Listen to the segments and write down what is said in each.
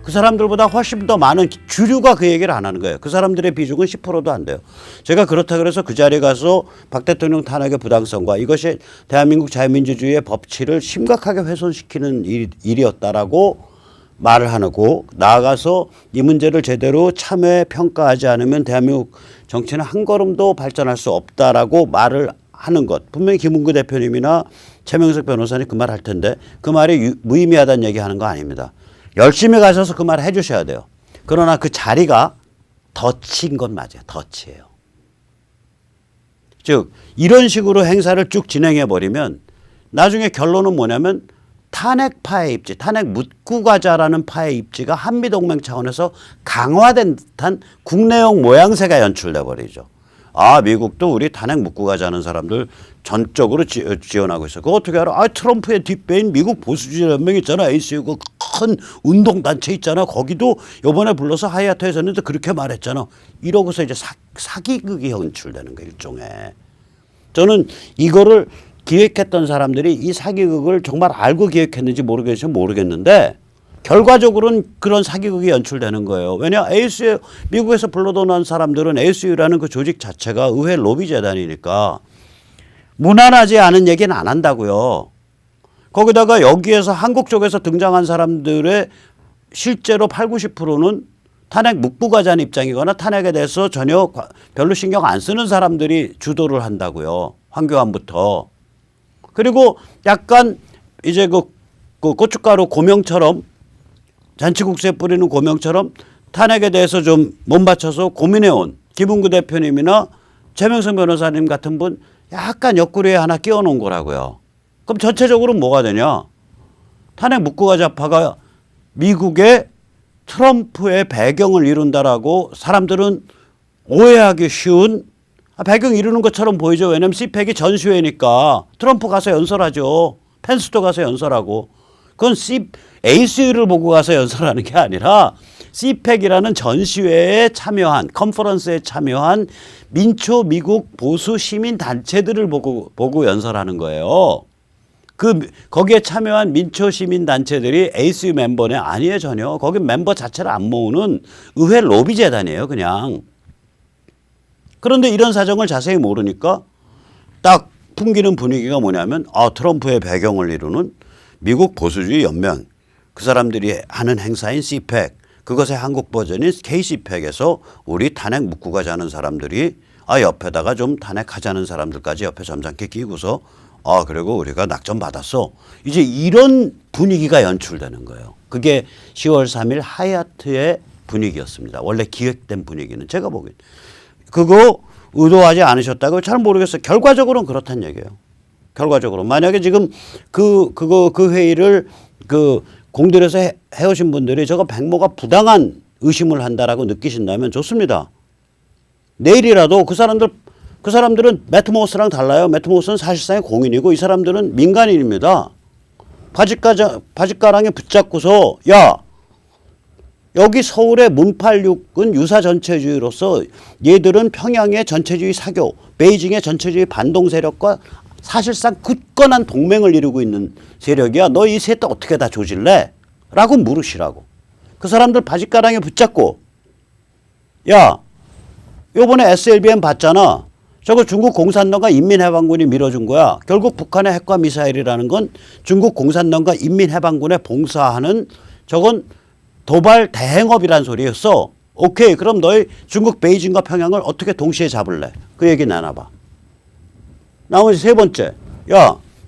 그 사람들보다 훨씬 더 많은 주류가 그 얘기를 안 하는 거예요. 그 사람들의 비중은 10%도 안 돼요. 제가 그렇다 그래서 그 자리에 가서 박 대통령 탄핵의 부당성과 이것이 대한민국 자유민주주의의 법치를 심각하게 훼손시키는 일이었다라고 말을 하고 나아가서 이 문제를 제대로 참회 평가하지 않으면 대한민국 정치는 한 걸음도 발전할 수 없다라고 말을 하는 것. 분명히 김은구 대표님이나 최명석 변호사님 그 말 할 텐데 그 말이 무의미하다는 얘기하는 거 아닙니다. 열심히 가셔서 그 말을 해 주셔야 돼요. 그러나 그 자리가 덫인 건 맞아요. 덫이에요. 즉 이런 식으로 행사를 쭉 진행해 버리면 나중에 결론은 뭐냐면 탄핵파의 입지, 탄핵 묻고 가자라는 파의 입지가 한미동맹 차원에서 강화된 듯한 국내용 모양새가 연출돼 버리죠. 아, 미국도 우리 탄핵 묻고 가자는 사람들 전적으로 지원하고 있어. 그거 어떻게 알아? 아, 트럼프의 뒷배인 미국 보수주의 연맹 있잖아. ACU 그 큰 운동단체 있잖아. 거기도 이번에 불러서 하이아트에서 했는데 그렇게 말했잖아. 이러고서 이제 사기극이 연출되는 거예요. 일종의. 저는 이거를 기획했던 사람들이 이 사기극을 정말 알고 기획했는지 모르겠는데 결과적으로는 그런 사기극이 연출되는 거예요. 왜냐 ASU 미국에서 불러도 난 사람들은 ASU라는 그 조직 자체가 의회 로비 재단이니까 무난하지 않은 얘기는 안 한다고요. 거기다가 여기에서 한국 쪽에서 등장한 사람들의 실제로 80, 90%는 탄핵 묵고 가자는 입장이거나 탄핵에 대해서 전혀 별로 신경 안 쓰는 사람들이 주도를 한다고요. 황교안부터. 그리고 약간 이제 그 고춧가루 고명처럼 잔치국수에 뿌리는 고명처럼 탄핵에 대해서 좀 몸바쳐서 고민해온 김은구 대표님이나 최명석 변호사님 같은 분 약간 옆구리에 하나 끼워놓은 거라고요. 그럼 전체적으로 뭐가 되냐. 탄핵 묻고 가자파가 미국의 트럼프의 배경을 이룬다라고 사람들은 오해하기 쉬운 배경 이루는 것처럼 보이죠. 왜냐하면 CPEC이 전시회니까 트럼프 가서 연설하죠. 펜스도 가서 연설하고. 그건 ACU를 보고 가서 연설하는 게 아니라 CPEC이라는 전시회에 참여한 컨퍼런스에 참여한 민초 미국 보수 시민 단체들을 보고 연설하는 거예요. 거기에 참여한 민초 시민 단체들이 ACU 멤버네 아니에요 전혀. 거기 멤버 자체를 안 모으는 의회 로비 재단이에요 그냥. 그런데 이런 사정을 자세히 모르니까 딱 풍기는 분위기가 뭐냐면 트럼프의 배경을 이루는 미국 보수주의 연맹 그 사람들이 하는 행사인 CPEC 그것의 한국 버전인 KCPEC에서 우리 탄핵 묻고 가자는 사람들이 옆에다가 좀 탄핵하자는 사람들까지 옆에 점잖게 끼고서 그리고 우리가 낙점 받았어. 이제 이런 분위기가 연출되는 거예요. 그게 10월 3일 하얏트의 분위기였습니다. 원래 기획된 분위기는 제가 보기엔. 그거 의도하지 않으셨다고 잘 모르겠어요. 결과적으로는 그렇다는 얘기예요. 결과적으로. 만약에 지금 그 회의를 공들여서 해오신 분들이 저거 백모가 부당한 의심을 한다라고 느끼신다면 좋습니다. 내일이라도 그 사람들은 매트 모스랑 달라요. 매트 모스는 사실상의 공인이고 이 사람들은 민간인입니다. 바짓가랑에 붙잡고서 여기 서울의 문팔육은 유사 전체주의로서 얘들은 평양의 전체주의 사교, 베이징의 전체주의 반동 세력과 사실상 굳건한 동맹을 이루고 있는 세력이야. 너 이 셋 다 어떻게 다 조질래? 라고 물으시라고. 그 사람들 바짓가랑에 붙잡고 요번에 SLBM 봤잖아. 저거 중국 공산당과 인민해방군이 밀어준 거야. 결국 북한의 핵과 미사일이라는 건 중국 공산당과 인민해방군에 봉사하는 저건 도발 대행업이란 소리였어. 오케이. 그럼 너희 중국 베이징과 평양을 어떻게 동시에 잡을래? 그 얘기 나눠봐. 나머지 세 번째.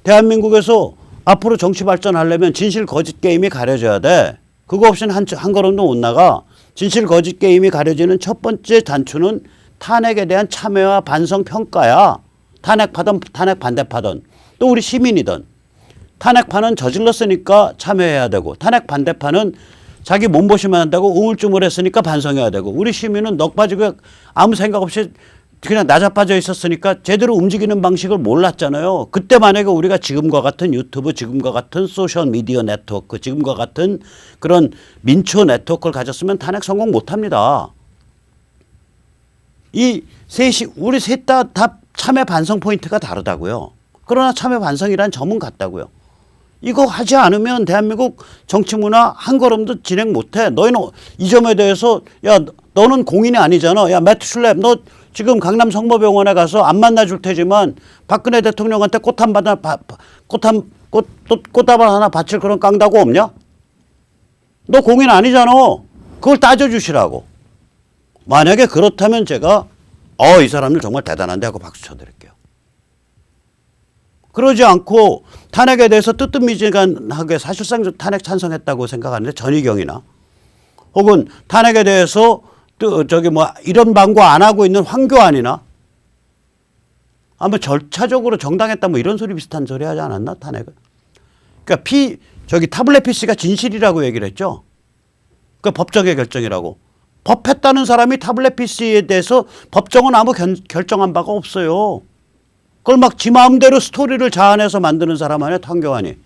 대한민국에서 앞으로 정치 발전하려면 진실 거짓 게임이 가려져야 돼. 그거 없이는 한 걸음도 못 나가. 진실 거짓 게임이 가려지는 첫 번째 단추는 탄핵에 대한 참여와 반성 평가야. 탄핵파든 탄핵 반대파든 또 우리 시민이든 탄핵파는 저질렀으니까 참여해야 되고 탄핵 반대파는 자기 몸보심만 한다고 우물쭈물했으니까 반성해야 되고 우리 시민은 넋 빠지고 아무 생각 없이 그냥 나자빠져 있었으니까 제대로 움직이는 방식을 몰랐잖아요. 그때 만약에 우리가 지금과 같은 유튜브, 지금과 같은 소셜미디어 네트워크, 지금과 같은 그런 민초 네트워크를 가졌으면 탄핵 성공 못합니다. 이 셋이 우리 셋 다 참여 반성 포인트가 다르다고요. 그러나 참여 반성이란 점은 같다고요. 이거 하지 않으면 대한민국 정치 문화 한 걸음도 진행 못해. 너희는 이 점에 대해서 야 너는 공인이 아니잖아. 야 매트 슐랩 너 지금 강남 성모병원에 가서 안 만나줄 테지만 박근혜 대통령한테 꽃다발 하나 바칠 그런 깡다구 없냐? 너 공인 아니잖아. 그걸 따져주시라고. 만약에 그렇다면 제가 이 사람들 정말 대단한데 하고 박수 쳐드릴게요. 그러지 않고 탄핵에 대해서 뜨뜻미지근하게 사실상 탄핵 찬성했다고 생각하는데 전희경이나 혹은 탄핵에 대해서 이런 방구 안 하고 있는 황교안이나 아마 절차적으로 정당했다 뭐 이런 소리 비슷한 소리 하지 않았나 탄핵을. 그러니까 타블렛 PC가 진실이라고 얘기를 했죠. 그 법정의 결정이라고. 법했다는 사람이 타블렛 PC에 대해서 법정은 아무 결정한 바가 없어요. 그걸 막 지 마음대로 스토리를 자아내서 만드는 사람 아니야 황교안이.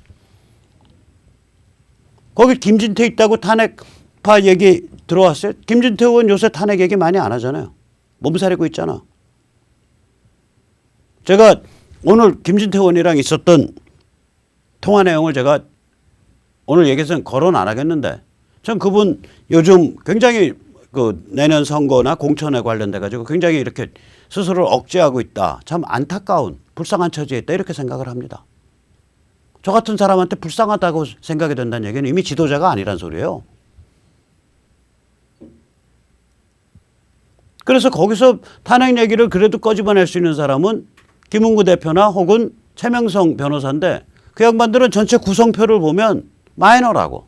거기 김진태 있다고 탄핵파 얘기 들어왔어요? 김진태 의원 요새 탄핵 얘기 많이 안 하잖아요. 몸살이고 있잖아. 제가 오늘 김진태 의원이랑 있었던 통화 내용을 제가 오늘 얘기해서는 거론 안 하겠는데 전 그분 요즘 굉장히 그 내년 선거나 공천에 관련돼 가지고 굉장히 이렇게 스스로를 억제하고 있다. 참 안타까운 불쌍한 처지에 있다 이렇게 생각을 합니다. 저 같은 사람한테 불쌍하다고 생각이 된다는 얘기는 이미 지도자가 아니란 소리예요. 그래서 거기서 탄핵 얘기를 그래도 꺼집어낼 수 있는 사람은 김웅구 대표나 혹은 최명성 변호사인데 그 양반들은 전체 구성표를 보면 마이너라고.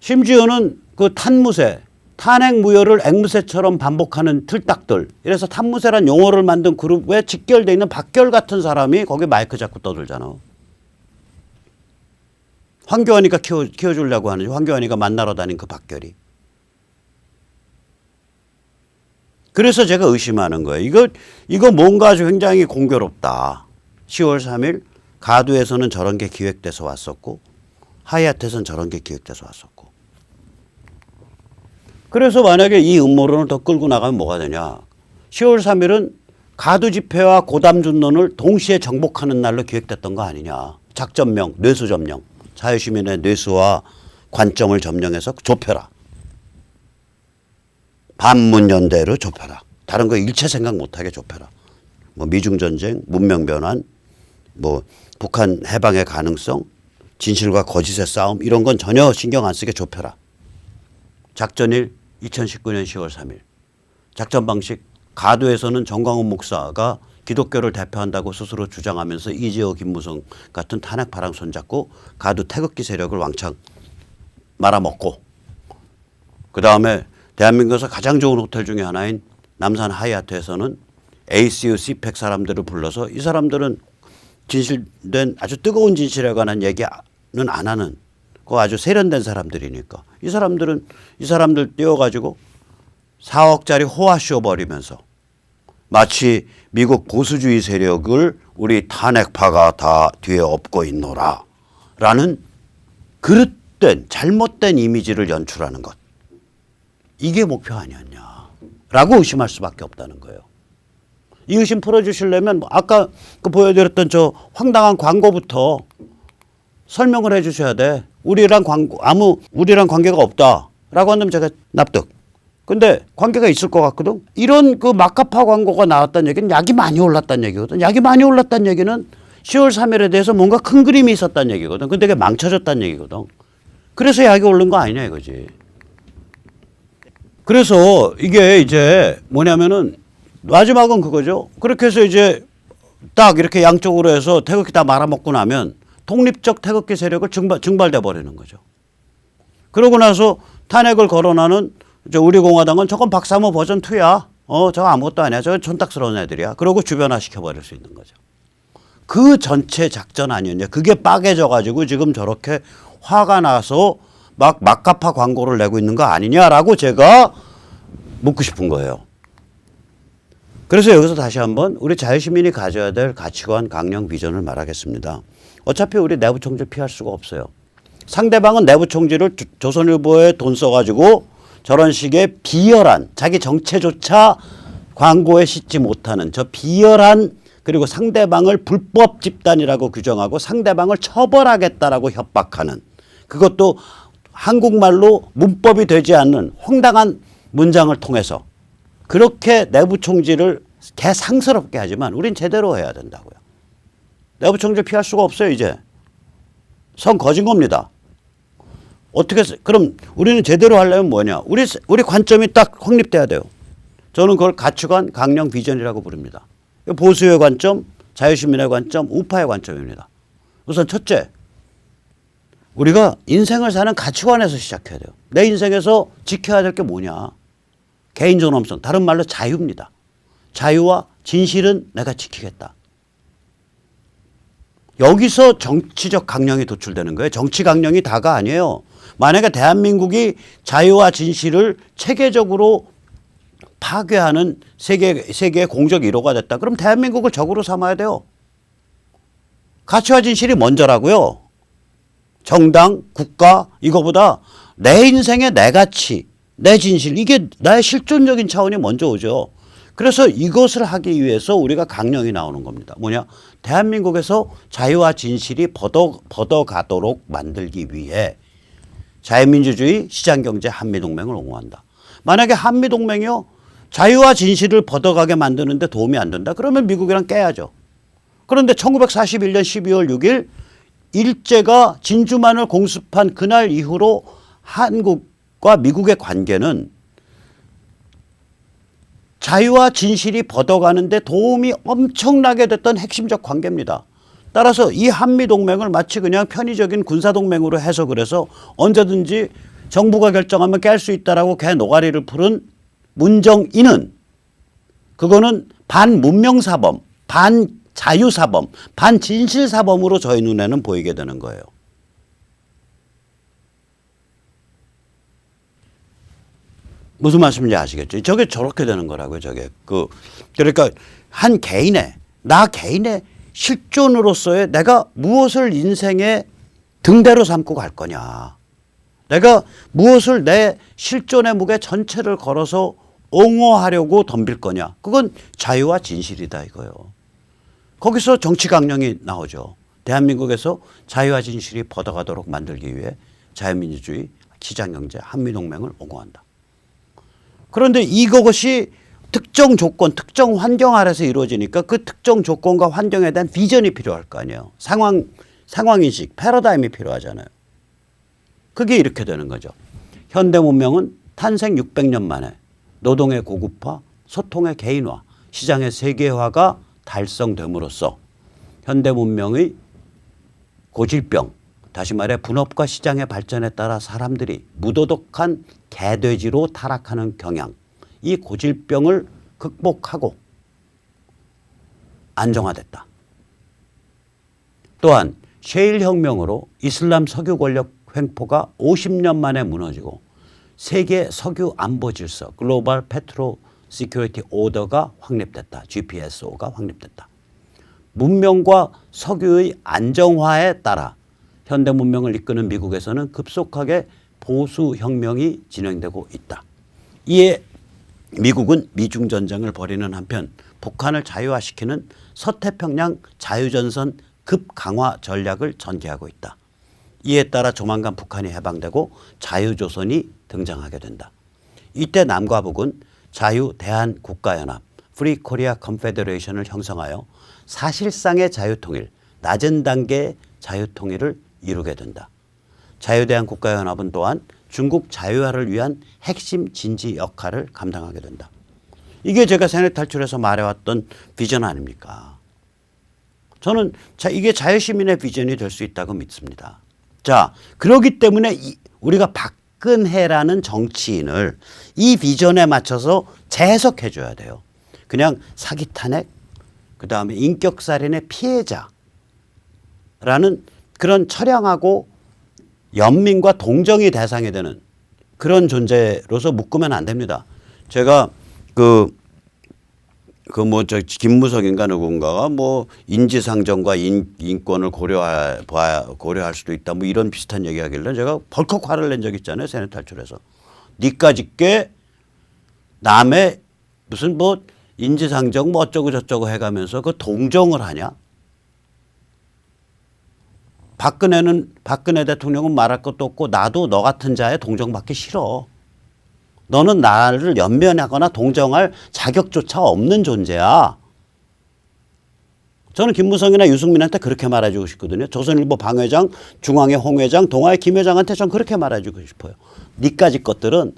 심지어는 그 탄무새, 탄핵 무효를 앵무새처럼 반복하는 틀딱들. 이래서 탄무새란 용어를 만든 그룹에 직결되어 있는 박결 같은 사람이 거기 마이크 잡고 떠들잖아. 황교안이가 키워주려고 하는 황교안이가 만나러 다닌 그 박결이. 그래서 제가 의심하는 거예요. 이거 뭔가 아주 굉장히 공교롭다. 10월 3일 가두에서는 저런 게 기획돼서 왔었고 하이아트에서는 저런 게 기획돼서 왔었고. 그래서 만약에 이 음모론을 더 끌고 나가면 뭐가 되냐. 10월 3일은 가두 집회와 고담 준론을 동시에 정복하는 날로 기획됐던 거 아니냐. 작전명, 뇌수 점령. 자유시민의 뇌수와 관점을 점령해서 좁혀라. 반문연대로 좁혀라. 다른 거 일체 생각 못하게 좁혀라. 뭐 미중전쟁, 문명변환, 뭐 북한 해방의 가능성, 진실과 거짓의 싸움 이런 건 전혀 신경 안 쓰게 좁혀라. 작전일 2019년 10월 3일. 작전 방식 가두에서는 정광훈 목사가 기독교를 대표한다고 스스로 주장하면서 이재호 김무성 같은 탄핵파랑 손잡고 가두 태극기 세력을 왕창 말아먹고 그다음에 대한민국에서 가장 좋은 호텔 중에 하나인 남산 하이아트에서는 ACU CPEC 사람들을 불러서 이 사람들은 진실된 아주 뜨거운 진실에 관한 얘기는 안 하는 그 아주 세련된 사람들이니까 이 사람들 띄워가지고 4억짜리 호화쇼 벌이면서 마치 미국 보수주의 세력을 우리 탄핵파가 다 뒤에 업고 있노라 라는 그릇된 잘못된 이미지를 연출하는 것. 이게 목표 아니었냐라고 의심할 수밖에 없다는 거예요. 이 의심 풀어주시려면 아까 그 보여드렸던 저 황당한 광고부터 설명을 해 주셔야 돼. 우리랑 관계가 없다라고 한다면 제가 납득. 근데 관계가 있을 것 같거든. 이런 그 마카파 광고가 나왔다는 얘기는 약이 많이 올랐다는 얘기거든. 약이 많이 올랐다는 얘기는 10월 3일에 대해서 뭔가 큰 그림이 있었다는 얘기거든. 근데 그게 망쳐졌다는 얘기거든. 그래서 약이 오른 거 아니냐 이거지. 그래서 이게 이제 뭐냐면은 마지막은 그거죠. 그렇게 해서 이제 딱 이렇게 양쪽으로 해서 태극기 다 말아먹고 나면 독립적 태극기 세력을 증발돼 버리는 거죠. 그러고 나서 탄핵을 거론하는 우리 공화당은 저건 박사모 버전 2야. 저거 아무것도 아니야. 저건 촌딱스러운 애들이야. 그러고 주변화 시켜버릴 수 있는 거죠. 그 전체 작전 아니었냐. 그게 빠개져 가지고 지금 저렇게 화가 나서 막 막가파 광고를 내고 있는 거 아니냐라고 제가 묻고 싶은 거예요. 그래서 여기서 다시 한번 우리 자유시민이 가져야 될 가치관, 강령, 비전을 말하겠습니다. 어차피 우리 내부 총질 피할 수가 없어요. 상대방은 내부 총질을 조선일보에 돈 써가지고 저런 식의 비열한 자기 정체조차 광고에 싣지 못하는 저 비열한 그리고 상대방을 불법 집단이라고 규정하고 상대방을 처벌하겠다라고 협박하는, 그것도 한국말로 문법이 되지 않는 황당한 문장을 통해서 그렇게 내부 총질을 개상스럽게 하지만 우린 제대로 해야 된다고요. 내부 총질 피할 수가 없어요. 이제 선 거진 겁니다. 어떻게 그럼 우리는 제대로 하려면 뭐냐? 우리 관점이 딱 확립돼야 돼요. 저는 그걸 가치관, 강령, 비전이라고 부릅니다. 보수의 관점, 자유시민의 관점, 우파의 관점입니다. 우선 첫째, 우리가 인생을 사는 가치관에서 시작해야 돼요. 내 인생에서 지켜야 될 게 뭐냐? 개인 존엄성, 다른 말로 자유입니다. 자유와 진실은 내가 지키겠다. 여기서 정치적 강령이 도출되는 거예요. 정치 강령이 다가 아니에요. 만약에 대한민국이 자유와 진실을 체계적으로 파괴하는 세계의 공적 1호가 됐다. 그럼 대한민국을 적으로 삼아야 돼요. 가치와 진실이 먼저라고요. 정당, 국가 이거보다 내 인생의 내 가치, 내 진실, 이게 나의 실존적인 차원이 먼저 오죠. 그래서 이것을 하기 위해서 우리가 강령이 나오는 겁니다. 뭐냐? 대한민국에서 자유와 진실이 벗어가도록 만들기 위해 자유민주주의, 시장경제, 한미동맹을 옹호한다. 만약에 한미동맹이요, 자유와 진실을 벗어가게 만드는데 도움이 안 된다. 그러면 미국이랑 깨야죠. 그런데 1941년 12월 6일 일제가 진주만을 공습한 그날 이후로 한국과 미국의 관계는 자유와 진실이 벗어가는데 도움이 엄청나게 됐던 핵심적 관계입니다. 따라서 이 한미동맹을 마치 그냥 편의적인 군사동맹으로 해석을 해서 언제든지 정부가 결정하면 깰 수 있다라고 개 노가리를 푸른 문정인은 그거는 반문명사범, 반자유사범, 반진실사범으로 저희 눈에는 보이게 되는 거예요. 무슨 말씀인지 아시겠죠? 저게 저렇게 되는 거라고요. 저게 그러니까 한 나 개인의 실존으로서의 내가 무엇을 인생의 등대로 삼고 갈 거냐. 내가 무엇을 내 실존의 무게 전체를 걸어서 옹호하려고 덤빌 거냐. 그건 자유와 진실이다 이거요. 거기서 정치 강령이 나오죠. 대한민국에서 자유와 진실이 벗어가도록 만들기 위해 자유민주주의, 시장경제, 한미동맹을 옹호한다. 그런데 이것이 특정 조건, 특정 환경 아래서 이루어지니까 그 특정 조건과 환경에 대한 비전이 필요할 거 아니에요. 상황인식, 패러다임이 필요하잖아요. 그게 이렇게 되는 거죠. 현대 문명은 탄생 600년 만에 노동의 고급화, 소통의 개인화, 시장의 세계화가 달성됨으로써 현대 문명의 고질병, 다시 말해 분업과 시장의 발전에 따라 사람들이 무도덕한 개돼지로 타락하는 경향, 이 고질병을 극복하고 안정화됐다. 또한 셰일 혁명으로 이슬람 석유 권력 횡포가 50년 만에 무너지고 세계 석유 안보 질서, 글로벌 페트로 시큐리티 오더가 확립됐다. GPSO가 확립됐다. 문명과 석유의 안정화에 따라 현대 문명을 이끄는 미국에서는 급속하게 보수 혁명이 진행되고 있다. 이에 미국은 미중 전쟁을 벌이는 한편 북한을 자유화시키는 서태평양 자유전선 급강화 전략을 전개하고 있다. 이에 따라 조만간 북한이 해방되고 자유조선이 등장하게 된다. 이때 남과 북은 자유대한국가연합 프리 코리아 컨페더레이션을 형성하여 사실상의 자유통일, 낮은 단계의 자유통일을 이루게 된다. 자유대한국가연합은 또한 중국 자유화를 위한 핵심 진지 역할을 감당하게 된다. 이게 제가 세뇌 탈출에서 말해왔던 비전 아닙니까? 저는 이게 자유시민의 비전이 될 수 있다고 믿습니다. 자, 그렇기 때문에 우리가 박근혜라는 정치인을 이 비전에 맞춰서 재해석해 줘야 돼요. 그냥 사기 탄핵, 그다음에 인격살인의 피해자라는 그런 처량하고 연민과 동정이 대상이 되는 그런 존재로서 묶으면 안 됩니다. 제가 김무석인가 누군가가 인지상정과 인권을 고려할 수도 있다. 이런 비슷한 얘기하길래 제가 벌컥 화를 낸 적 있잖아요. 세뇌 탈출에서. 니까짓 게 남의 무슨 인지상정 뭐 어쩌고 저쩌고 해가면서 그 동정을 하냐? 박근혜 대통령은 말할 것도 없고 나도 너 같은 자에 동정받기 싫어. 너는 나를 연면하거나 동정할 자격조차 없는 존재야. 저는 김무성이나 유승민한테 그렇게 말해주고 싶거든요. 조선일보 방 회장, 중앙회 홍 회장, 동아회 김 회장한테 전 그렇게 말해주고 싶어요. 니까지 것들은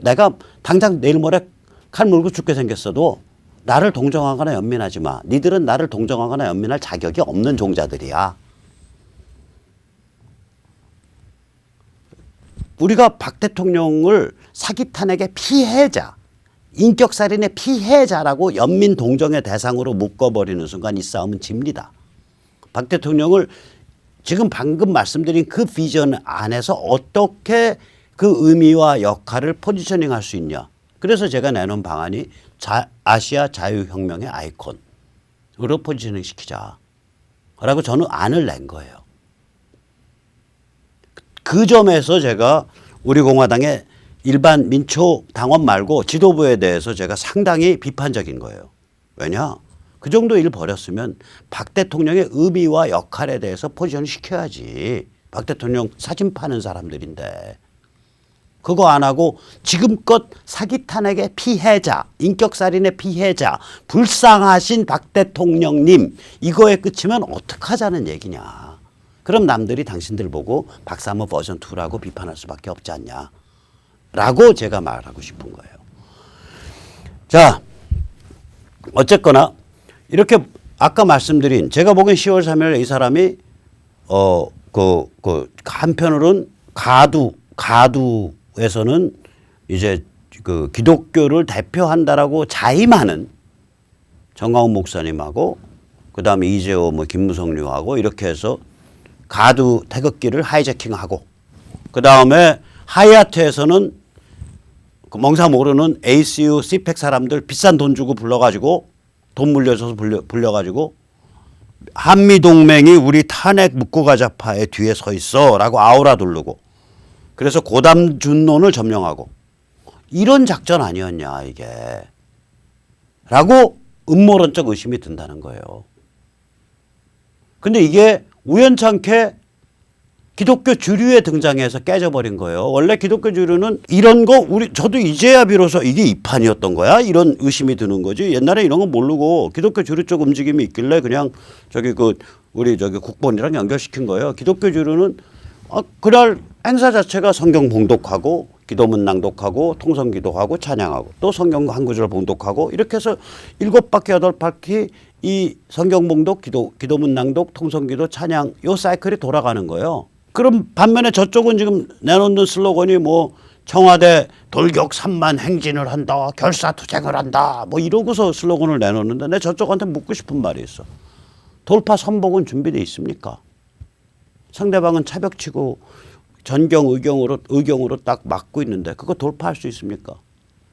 내가 당장 내일 모레 칼 물고 죽게 생겼어도 나를 동정하거나 연민하지 마. 니들은 나를 동정하거나 연민할 자격이 없는 종자들이야. 우리가 박 대통령을 사기 탄핵의 피해자, 인격살인의 피해자라고 연민 동정의 대상으로 묶어버리는 순간 이 싸움은 집니다. 박 대통령을 지금 방금 말씀드린 그 비전 안에서 어떻게 그 의미와 역할을 포지셔닝할 수 있냐. 그래서 제가 내놓은 방안이 아시아 자유혁명의 아이콘으로 포지셔닝 시키자 라고 저는 안을 낸 거예요. 그 점에서 제가 우리 공화당의 일반 민초 당원 말고 지도부에 대해서 제가 상당히 비판적인 거예요. 왜냐? 그 정도 일 벌였으면 박 대통령의 의미와 역할에 대해서 포지션을 시켜야지. 박 대통령 사진 파는 사람들인데. 그거 안 하고 지금껏 사기 탄핵의 피해자, 인격살인의 피해자, 불쌍하신 박 대통령님 이거에 그치면 어떡하자는 얘기냐. 그럼 남들이 당신들 보고 박사모 버전 2라고 비판할 수밖에 없지 않냐. 라고 제가 말하고 싶은 거예요. 자, 어쨌거나 이렇게 아까 말씀드린 제가 보기엔 10월 3일 이 사람이 한편으로는 가두에서는 이제 그 기독교를 대표한다라고 자임하는 정광훈 목사님하고 그다음에 이재호 뭐 김무성류하고 이렇게 해서 가두 태극기를 하이제킹하고 그다음에 하이아트에서는 그 멍사 모르는 ACU CPEC 사람들 비싼 돈 주고 불러가지고 돈 물려줘서 불려가지고 한미동맹이 우리 탄핵 묻고가자파의 뒤에 서 있어 라고 아우라 두르고 그래서 고담 준론을 점령하고 이런 작전 아니었냐 이게 라고 음모론적 의심이 든다는 거예요. 근데 이게 우연찮게 기독교 주류에 등장해서 깨져버린 거예요. 원래 기독교 주류는 이런 거 저도 이제야 비로소 이게 이 판이었던 거야? 이런 의심이 드는 거지. 옛날에 이런 거 모르고 기독교 주류 쪽 움직임이 있길래 그냥 우리 국본이랑 연결시킨 거예요. 기독교 주류는 그날 행사 자체가 성경 봉독하고 기도문 낭독하고 통성기도하고 찬양하고 또 성경 한 구절 봉독하고 이렇게 해서 7바퀴 8바퀴 이 성경 봉독 기도문 낭독 통성기도 찬양 요 사이클이 돌아가는 거예요. 그럼 반면에 저쪽은 지금 내놓는 슬로건이 뭐 청와대 돌격 3만 행진을 한다 결사투쟁을 한다 뭐 이러고서 슬로건을 내놓는데 내 저쪽한테 묻고 싶은 말이 있어. 돌파 선복은 준비되어 있습니까? 상대방은 차벽치고 전경 의경으로 딱 막고 있는데 그거 돌파할 수 있습니까?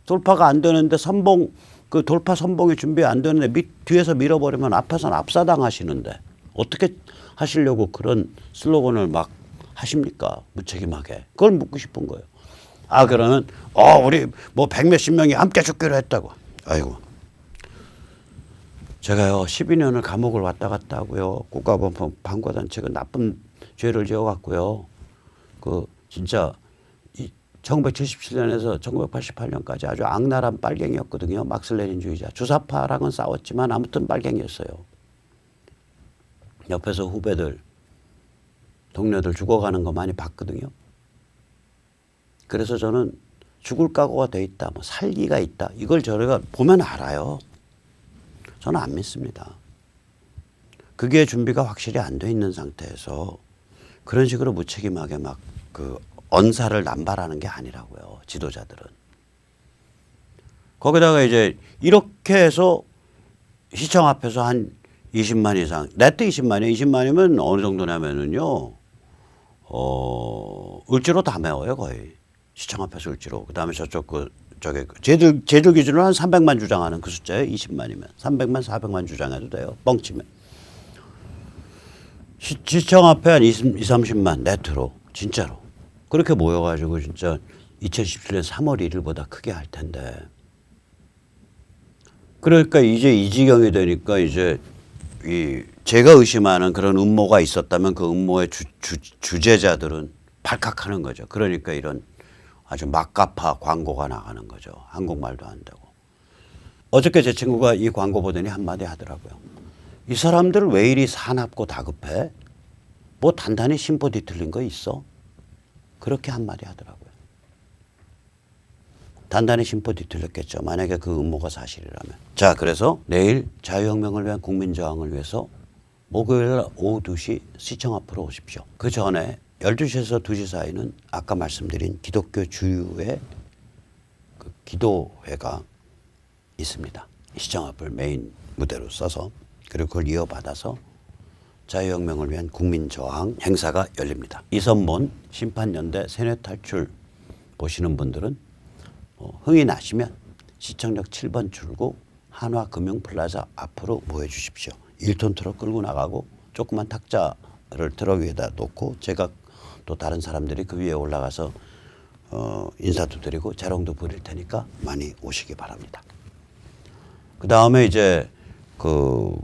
돌파가 안 되는데 선봉 그 돌파 선봉이 준비 안 되는데 뒤에서 밀어버리면 앞에서는 압사당하시는데 어떻게 하시려고 그런 슬로건을 막 하십니까? 무책임하게. 그걸 묻고 싶은 거예요. 그러면 우리 뭐 100몇십 명이 함께 죽기로 했다고. 아이고. 제가요 12년을 감옥을 왔다 갔다 하고요. 국가범법 방과단체가 나쁜 죄를 지어갖고요. 진짜 1977년에서 1988년까지 아주 악랄한 빨갱이였거든요. 막스레닌주의자. 주사파랑은 싸웠지만 아무튼 빨갱이였어요. 옆에서 후배들, 동료들 죽어가는 거 많이 봤거든요. 그래서 저는 죽을 각오가 돼 있다. 뭐 살기가 있다. 이걸 저희가 보면 알아요. 저는 안 믿습니다. 그게 준비가 확실히 안 돼 있는 상태에서 그런 식으로 무책임하게 막 언사를 남발하는 게 아니라고요. 지도자들은. 거기다가 이제 이렇게 해서 시청 앞에서 한 20만 이상, 네트 20만이에요. 20만이면 어느 정도냐면은요, 을지로 다 메워요, 거의. 시청 앞에서 을지로. 그 다음에 쟤들 기준으로 한 300만 주장하는 그 숫자예요. 20만이면. 300만, 400만 주장해도 돼요. 뻥치면. 시청 앞에 한 30만 네트로. 진짜로. 그렇게 모여가지고 진짜 2017년 3월 1일보다 크게 할 텐데 그러니까 이제 이 지경이 되니까 이제 이 제가 의심하는 그런 음모가 있었다면 그 음모의 주제자들은 발칵하는 거죠. 그러니까 이런 아주 막가파 광고가 나가는 거죠. 한국말도 안 되고. 어저께 제 친구가 이 광고 보더니 한마디 하더라고요. 이 사람들 왜 이리 사납고 다급해? 뭐 단단히 심보 뒤틀린 거 있어? 그렇게 한마디 하더라고요. 단단히 심보 뒤틀렸겠죠. 만약에 그 음모가 사실이라면. 자, 그래서 내일 자유혁명을 위한 국민저항을 위해서 목요일 오후 2시 시청 앞으로 오십시오. 그 전에 12시에서 2시 사이는 아까 말씀드린 기독교 주유의 그 기도회가 있습니다. 시청 앞을 메인 무대로 써서 그리고 그걸 이어받아서 자유혁명을 위한 국민저항 행사가 열립니다. 이선몬 심판연대 세뇌탈출 보시는 분들은 흥이 나시면 시청역 7번 출구 한화금융플라자 앞으로 모여 주십시오. 1톤 트럭 끌고 나가고 조그만 탁자를 트럭 위에다 놓고 제가 또 다른 사람들이 그 위에 올라가서 인사도 드리고 재롱도 부릴 테니까 많이 오시기 바랍니다. 그 다음에 이제 그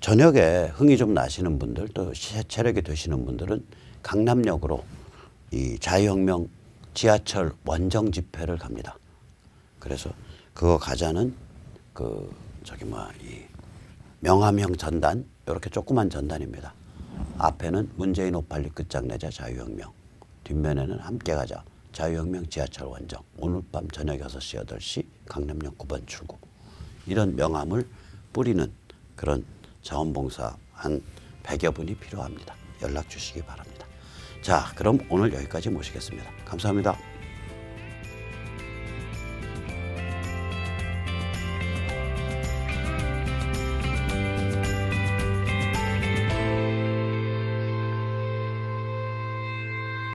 저녁에 흥이 좀 나시는 분들 또 체력이 되시는 분들은 강남역으로 이 자유혁명 지하철 원정 집회를 갑니다. 그래서 그거 가자는 그 저기 이 명함형 전단 이렇게 조그만 전단입니다. 앞에는 문재인 582 끝장내자 자유혁명, 뒷면에는 함께 가자 자유혁명 지하철 원정, 오늘 밤 저녁 6시 8시 강남역 9번 출구, 이런 명함을 뿌리는 그런 자원봉사 한 100여 분이 필요합니다. 연락 주시기 바랍니다. 자, 그럼 오늘 여기까지 모시겠습니다. 감사합니다.